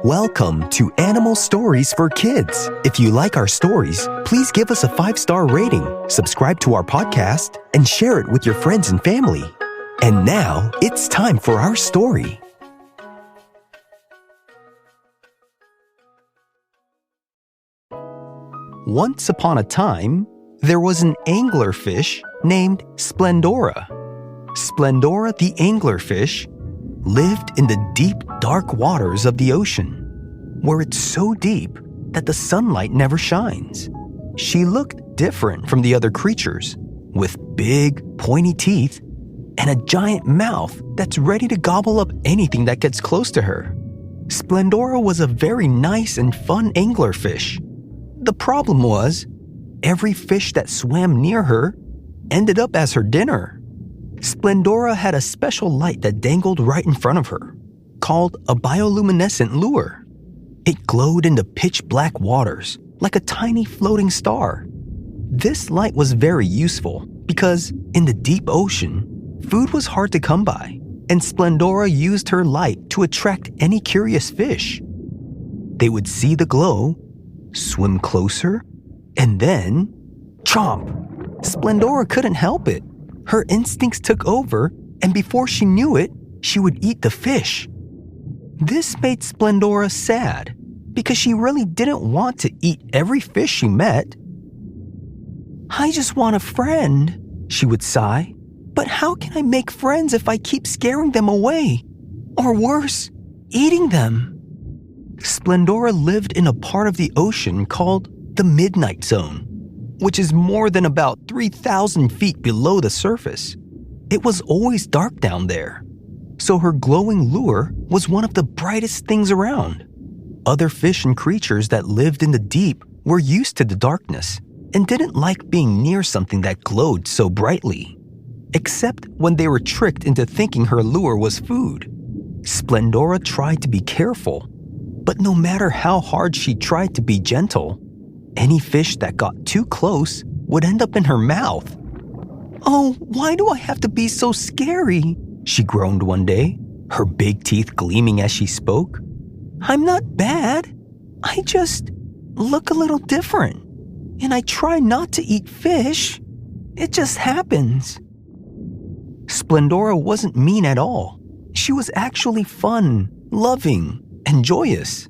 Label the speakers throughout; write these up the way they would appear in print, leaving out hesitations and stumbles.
Speaker 1: Welcome to Animal Stories for Kids. If you like our stories, please give us a 5-star rating, subscribe to our podcast, and share it with your friends and family. And now, it's time for our story. Once upon a time, there was an anglerfish named Splendora. Splendora the anglerfish lived in the deep, dark waters of the ocean, where it's so deep that the sunlight never shines. She looked different from the other creatures, with big, pointy teeth and a giant mouth that's ready to gobble up anything that gets close to her. Splendora was a very nice and fun anglerfish. The problem was, every fish that swam near her ended up as her dinner. Splendora had a special light that dangled right in front of her, called a bioluminescent lure. It glowed in the pitch-black waters like a tiny floating star. This light was very useful because, in the deep ocean, food was hard to come by, and Splendora used her light to attract any curious fish. They would see the glow, swim closer, and then chomp! Splendora couldn't help it. Her instincts took over, and before she knew it, she would eat the fish. This made Splendora sad, because she really didn't want to eat every fish she met. "I just want a friend," she would sigh. "But how can I make friends if I keep scaring them away? Or worse, eating them?" Splendora lived in a part of the ocean called the Midnight Zone, which is more than about 3,000 feet below the surface. It was always dark down there, so her glowing lure was one of the brightest things around. Other fish and creatures that lived in the deep were used to the darkness and didn't like being near something that glowed so brightly, except when they were tricked into thinking her lure was food. Splendora tried to be careful, but no matter how hard she tried to be gentle, any fish that got too close would end up in her mouth. "Oh, why do I have to be so scary?" she groaned one day, her big teeth gleaming as she spoke. "I'm not bad. I just look a little different. And I try not to eat fish. It just happens." Splendora wasn't mean at all. She was actually fun, loving, and joyous.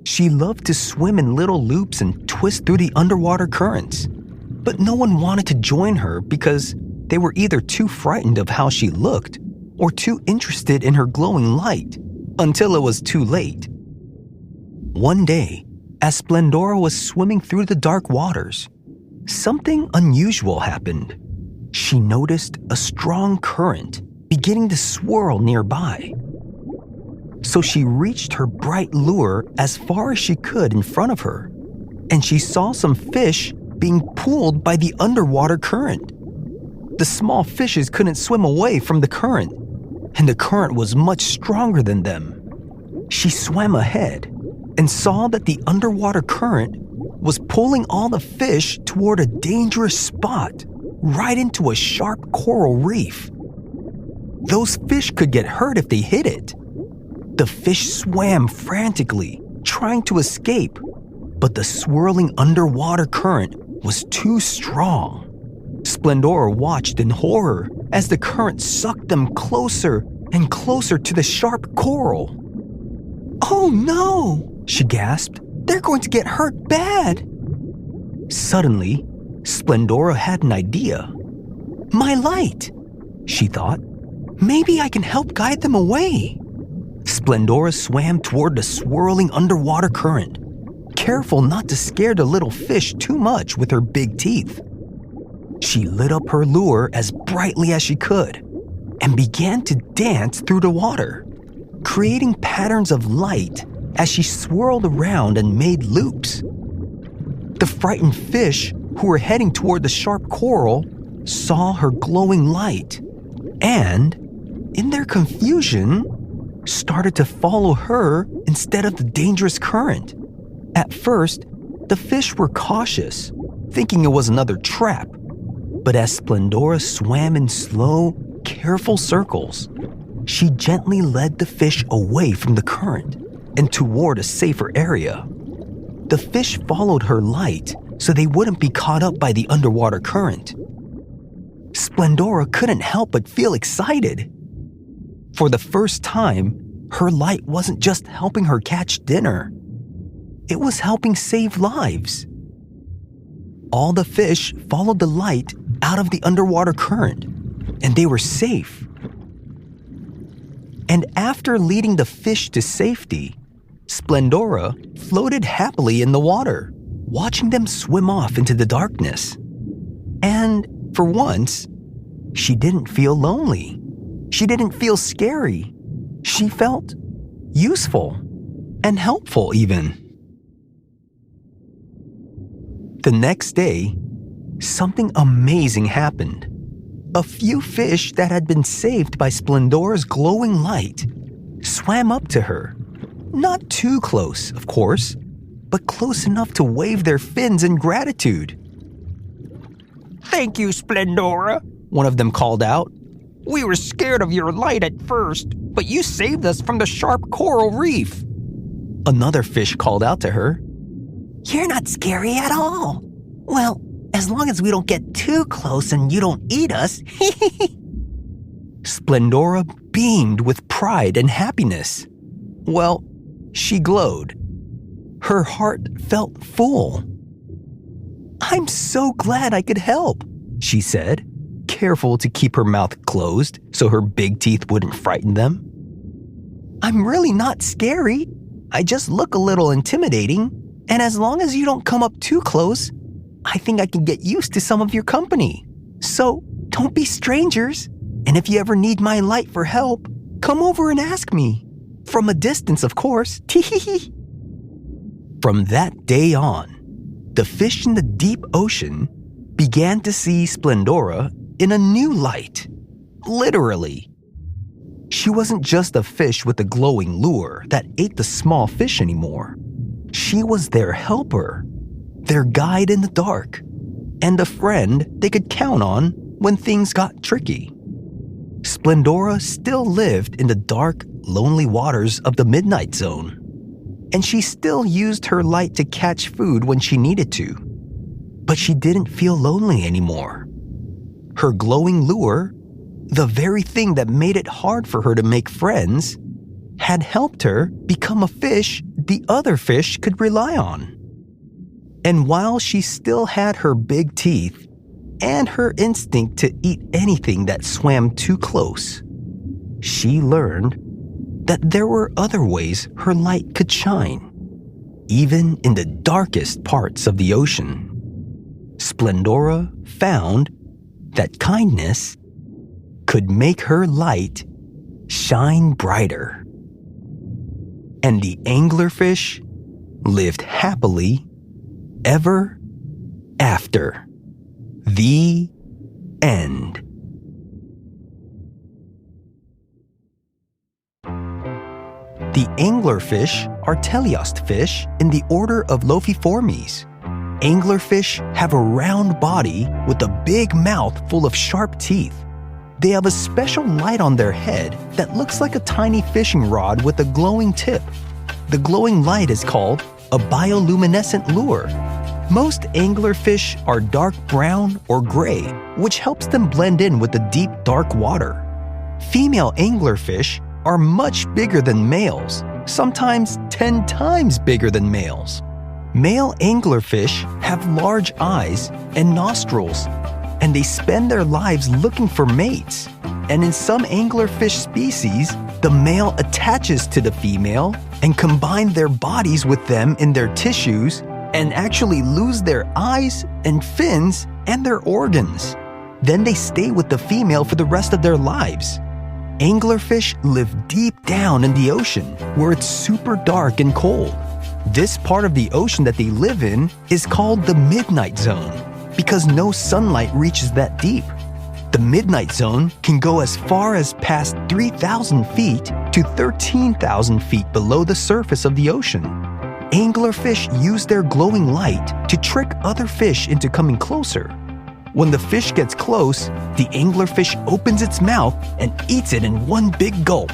Speaker 1: She loved to swim in little loops and twist through the underwater currents. But no one wanted to join her because they were either too frightened of how she looked or too interested in her glowing light, until it was too late. One day, as Splendora was swimming through the dark waters, something unusual happened. She noticed a strong current beginning to swirl nearby. So she reached her bright lure as far as she could in front of her, and she saw some fish being pulled by the underwater current. The small fishes couldn't swim away from the current, and the current was much stronger than them. She swam ahead and saw that the underwater current was pulling all the fish toward a dangerous spot, right into a sharp coral reef. Those fish could get hurt if they hit it. The fish swam frantically, trying to escape, but the swirling underwater current was too strong. Splendora watched in horror as the current sucked them closer and closer to the sharp coral. "Oh no!" she gasped. "They're going to get hurt bad!" Suddenly, Splendora had an idea. "My light," she thought. "Maybe I can help guide them away." Splendora swam toward the swirling underwater current, careful not to scare the little fish too much with her big teeth. She lit up her lure as brightly as she could and began to dance through the water, creating patterns of light as she swirled around and made loops. The frightened fish who were heading toward the sharp coral saw her glowing light and, in their confusion, started to follow her instead of the dangerous current. At first, the fish were cautious, thinking it was another trap. But as Splendora swam in slow, careful circles, she gently led the fish away from the current and toward a safer area. The fish followed her light so they wouldn't be caught up by the underwater current. Splendora couldn't help but feel excited. For the first time, her light wasn't just helping her catch dinner. It was helping save lives. All the fish followed the light out of the underwater current, and they were safe. And after leading the fish to safety, Splendora floated happily in the water, watching them swim off into the darkness. And for once, she didn't feel lonely. She didn't feel scary. She felt useful and helpful even. The next day, something amazing happened. A few fish that had been saved by Splendora's glowing light swam up to her. Not too close, of course, but close enough to wave their fins in gratitude.
Speaker 2: "Thank you, Splendora," one of them called out. "We were scared of your light at first, but you saved us from the sharp coral reef."
Speaker 1: Another fish called out to her.
Speaker 3: "You're not scary at all. Well, as long as we don't get too close and you don't eat us."
Speaker 1: Splendora beamed with pride and happiness. Well, she glowed. Her heart felt full. "I'm so glad I could help," she said, careful to keep her mouth closed so her big teeth wouldn't frighten them. "I'm really not scary. I just look a little intimidating, and as long as you don't come up too close, I think I can get used to some of your company. So don't be strangers, and if you ever need my light for help, come over and ask me. From a distance, of course. Tee-hee-hee." From that day on, the fish in the deep ocean began to see Splendora in a new light. Literally. She wasn't just a fish with a glowing lure that ate the small fish anymore. She was their helper, their guide in the dark, and a friend they could count on when things got tricky. Splendora still lived in the dark, lonely waters of the Midnight Zone, and she still used her light to catch food when she needed to. But she didn't feel lonely anymore. Her glowing lure, the very thing that made it hard for her to make friends, had helped her become a fish the other fish could rely on. And while she still had her big teeth and her instinct to eat anything that swam too close, she learned that there were other ways her light could shine, even in the darkest parts of the ocean. Splendora found that kindness could make her light shine brighter. And the anglerfish lived happily ever after. The end. The anglerfish are teleost fish in the order of Lophiformes. Anglerfish have a round body with a big mouth full of sharp teeth. They have a special light on their head that looks like a tiny fishing rod with a glowing tip. The glowing light is called a bioluminescent lure. Most anglerfish are dark brown or gray, which helps them blend in with the deep, dark water. Female anglerfish are much bigger than males, sometimes 10 times bigger than males. Male anglerfish have large eyes and nostrils, and they spend their lives looking for mates. And in some anglerfish species, the male attaches to the female and combine their bodies with them in their tissues and actually lose their eyes and fins and their organs. Then they stay with the female for the rest of their lives. Anglerfish live deep down in the ocean where it's super dark and cold. This part of the ocean that they live in is called the Midnight Zone because no sunlight reaches that deep. The Midnight Zone can go as far as past 3,000 feet to 13,000 feet below the surface of the ocean. Anglerfish use their glowing light to trick other fish into coming closer. When the fish gets close, the anglerfish opens its mouth and eats it in one big gulp.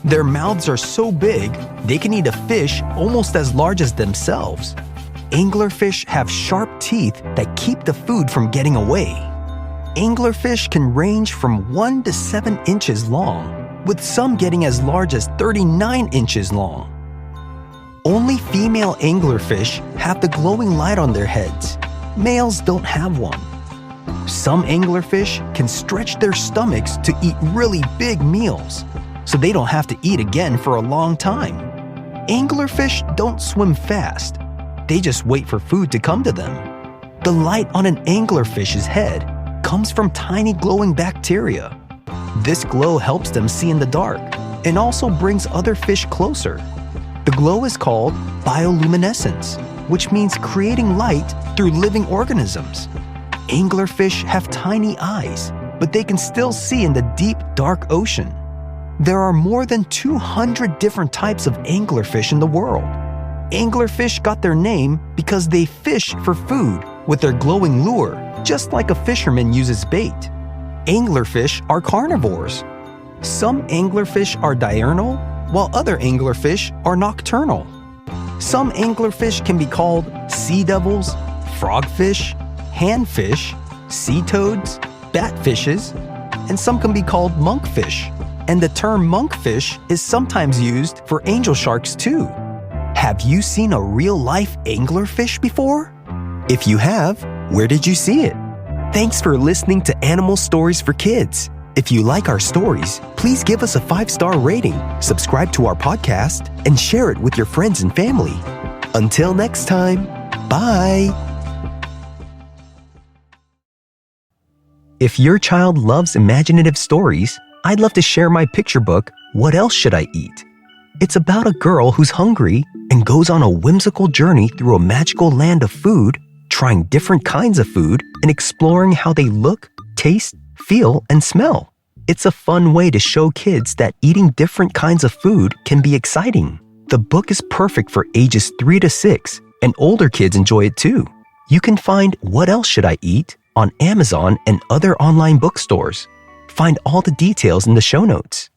Speaker 1: Their mouths are so big, they can eat a fish almost as large as themselves. Anglerfish have sharp teeth that keep the food from getting away. Anglerfish can range from 1 to 7 inches long, with some getting as large as 39 inches long. Only female anglerfish have the glowing light on their heads. Males don't have one. Some anglerfish can stretch their stomachs to eat really big meals, so they don't have to eat again for a long time. Anglerfish don't swim fast. They just wait for food to come to them. The light on an anglerfish's head comes from tiny glowing bacteria. This glow helps them see in the dark and also brings other fish closer. The glow is called bioluminescence, which means creating light through living organisms. Anglerfish have tiny eyes, but they can still see in the deep, dark ocean. There are more than 200 different types of anglerfish in the world. Anglerfish got their name because they fish for food with their glowing lure, just like a fisherman uses bait. Anglerfish are carnivores. Some anglerfish are diurnal, while other anglerfish are nocturnal. Some anglerfish can be called sea devils, frogfish, handfish, sea toads, batfishes, and some can be called monkfish. And the term monkfish is sometimes used for angel sharks too. Have you seen a real-life anglerfish before? If you have, where did you see it? Thanks for listening to Animal Stories for Kids. If you like our stories, please give us a 5-star rating, subscribe to our podcast, and share it with your friends and family. Until next time, bye! If your child loves imaginative stories, I'd love to share my picture book, What Else Should I Eat? It's about a girl who's hungry and goes on a whimsical journey through a magical land of food, trying different kinds of food and exploring how they look, taste, feel, and smell. It's a fun way to show kids that eating different kinds of food can be exciting. The book is perfect for ages 3 to 6, and older kids enjoy it too. You can find What Else Should I Eat on Amazon and other online bookstores. Find all the details in the show notes.